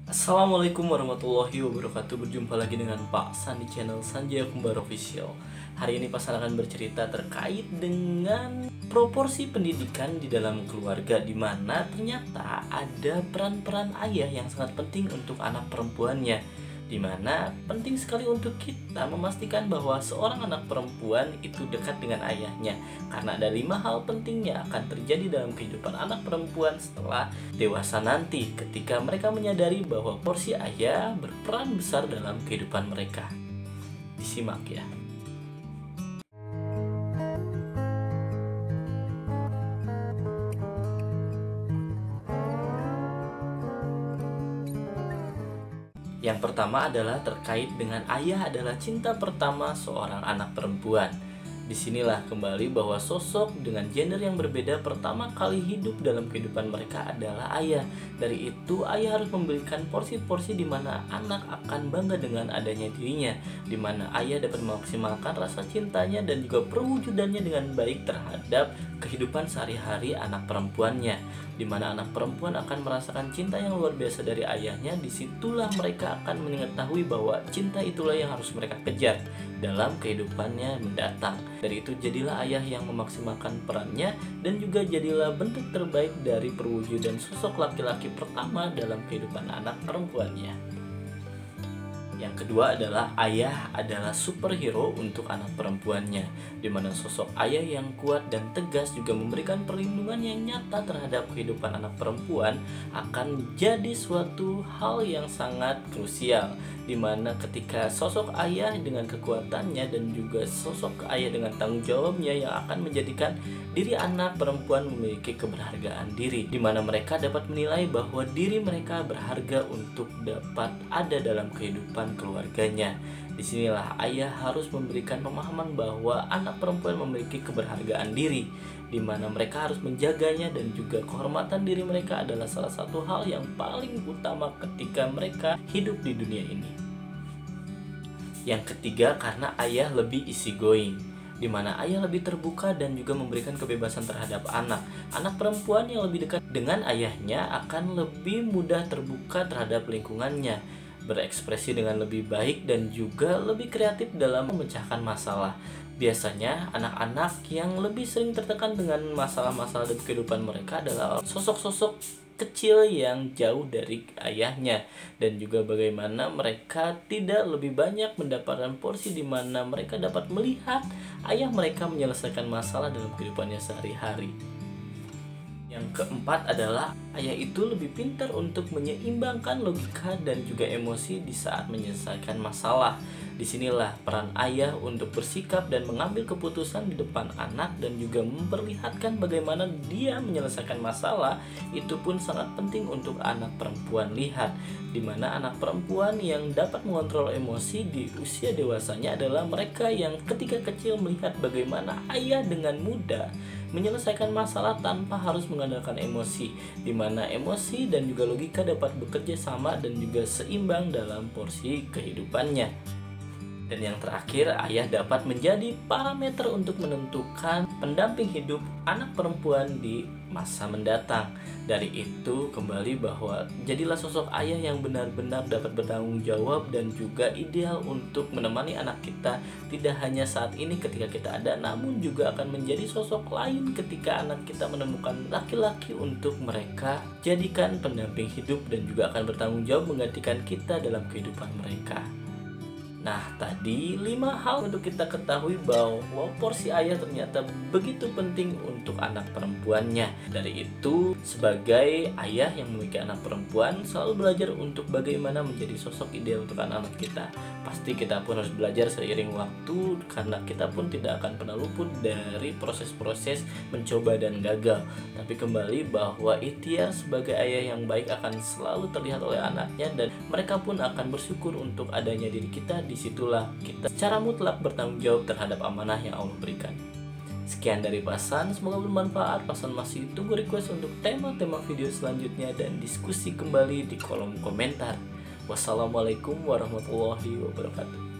Assalamualaikum warahmatullahi wabarakatuh. Berjumpa lagi dengan Pak San di channel Sanjaya Kembar Official. Hari ini Pak San akan bercerita terkait dengan proporsi pendidikan di dalam keluarga, di mana ternyata ada peran-peran ayah yang sangat penting untuk anak perempuannya, di mana penting sekali untuk kita memastikan bahwa seorang anak perempuan itu dekat dengan ayahnya, karena ada 5 hal penting yang akan terjadi dalam kehidupan anak perempuan setelah dewasa nanti, ketika mereka menyadari bahwa porsi ayah berperan besar dalam kehidupan mereka. Disimak ya. Yang pertama adalah terkait dengan ayah adalah cinta pertama seorang anak perempuan. Disinilah kembali bahwa sosok dengan gender yang berbeda pertama kali hidup dalam kehidupan mereka adalah ayah. Dari itu, ayah harus memberikan porsi-porsi di mana anak akan bangga dengan adanya dirinya, di mana ayah dapat memaksimalkan rasa cintanya dan juga perwujudannya dengan baik terhadap kehidupan sehari-hari anak perempuannya, di mana anak perempuan akan merasakan cinta yang luar biasa dari ayahnya. Disitulah mereka akan mengetahui bahwa cinta itulah yang harus mereka kejar dalam kehidupannya mendatang. Dari itu jadilah ayah yang memaksimalkan perannya, dan juga jadilah bentuk terbaik dari perwujudan sosok laki-laki pertama dalam kehidupan anak perempuannya. Yang kedua adalah ayah adalah superhero untuk anak perempuannya, di mana sosok ayah yang kuat dan tegas juga memberikan perlindungan yang nyata terhadap kehidupan anak perempuan akan jadi suatu hal yang sangat krusial, di mana ketika sosok ayah dengan kekuatannya dan juga sosok ayah dengan tanggung jawabnya yang akan menjadikan diri anak perempuan memiliki keberhargaan diri, di mana mereka dapat menilai bahwa diri mereka berharga untuk dapat ada dalam kehidupan keluarganya. Disinilah ayah harus memberikan pemahaman bahwa anak perempuan memiliki keberhargaan diri, di mana mereka harus menjaganya, dan juga kehormatan diri mereka adalah salah satu hal yang paling utama ketika mereka hidup di dunia ini. Yang ketiga, karena ayah lebih easygoing, di mana ayah lebih terbuka dan juga memberikan kebebasan terhadap anak. Anak perempuan yang lebih dekat dengan ayahnya akan lebih mudah terbuka terhadap lingkungannya, berekspresi dengan lebih baik dan juga lebih kreatif dalam memecahkan masalah. Biasanya anak-anak yang lebih sering tertekan dengan masalah-masalah dalam kehidupan mereka adalah sosok-sosok kecil yang jauh dari ayahnya, dan juga bagaimana mereka tidak lebih banyak mendapatkan porsi di mana mereka dapat melihat ayah mereka menyelesaikan masalah dalam kehidupannya sehari-hari. Yang keempat adalah ayah itu lebih pintar untuk menyeimbangkan logika dan juga emosi di saat menyelesaikan masalah. Disinilah peran ayah untuk bersikap dan mengambil keputusan di depan anak, dan juga memperlihatkan bagaimana dia menyelesaikan masalah. Itu pun sangat penting untuk anak perempuan lihat, di mana anak perempuan yang dapat mengontrol emosi di usia dewasanya adalah mereka yang ketika kecil melihat bagaimana ayah dengan mudah menyelesaikan masalah tanpa harus mengandalkan emosi, di mana emosi dan juga logika dapat bekerja sama dan juga seimbang dalam porsi kehidupannya. Dan yang terakhir, ayah dapat menjadi parameter untuk menentukan pendamping hidup anak perempuan di masa mendatang. Dari itu kembali bahwa jadilah sosok ayah yang benar-benar dapat bertanggung jawab dan juga ideal untuk menemani anak kita, tidak hanya saat ini ketika kita ada, namun juga akan menjadi sosok lain ketika anak kita menemukan laki-laki untuk mereka jadikan pendamping hidup, dan juga akan bertanggung jawab menggantikan kita dalam kehidupan mereka. Nah, tadi 5 hal untuk kita ketahui bahwa porsi ayah ternyata begitu penting untuk anak perempuannya. Dari itu, sebagai ayah yang memiliki anak perempuan, selalu belajar untuk bagaimana menjadi sosok ideal untuk anak-anak kita. Pasti kita pun harus belajar seiring waktu, karena kita pun tidak akan pernah luput dari proses-proses mencoba dan gagal. Tapi kembali bahwa ikhtiar sebagai ayah yang baik akan selalu terlihat oleh anaknya, dan mereka pun akan bersyukur untuk adanya diri kita. Disitulah kita secara mutlak bertanggung jawab terhadap amanah yang Allah berikan. Sekian dari Pasan, semoga bermanfaat. Pasan masih tunggu request untuk tema-tema video selanjutnya dan diskusi kembali di kolom komentar. Wassalamualaikum warahmatullahi wabarakatuh.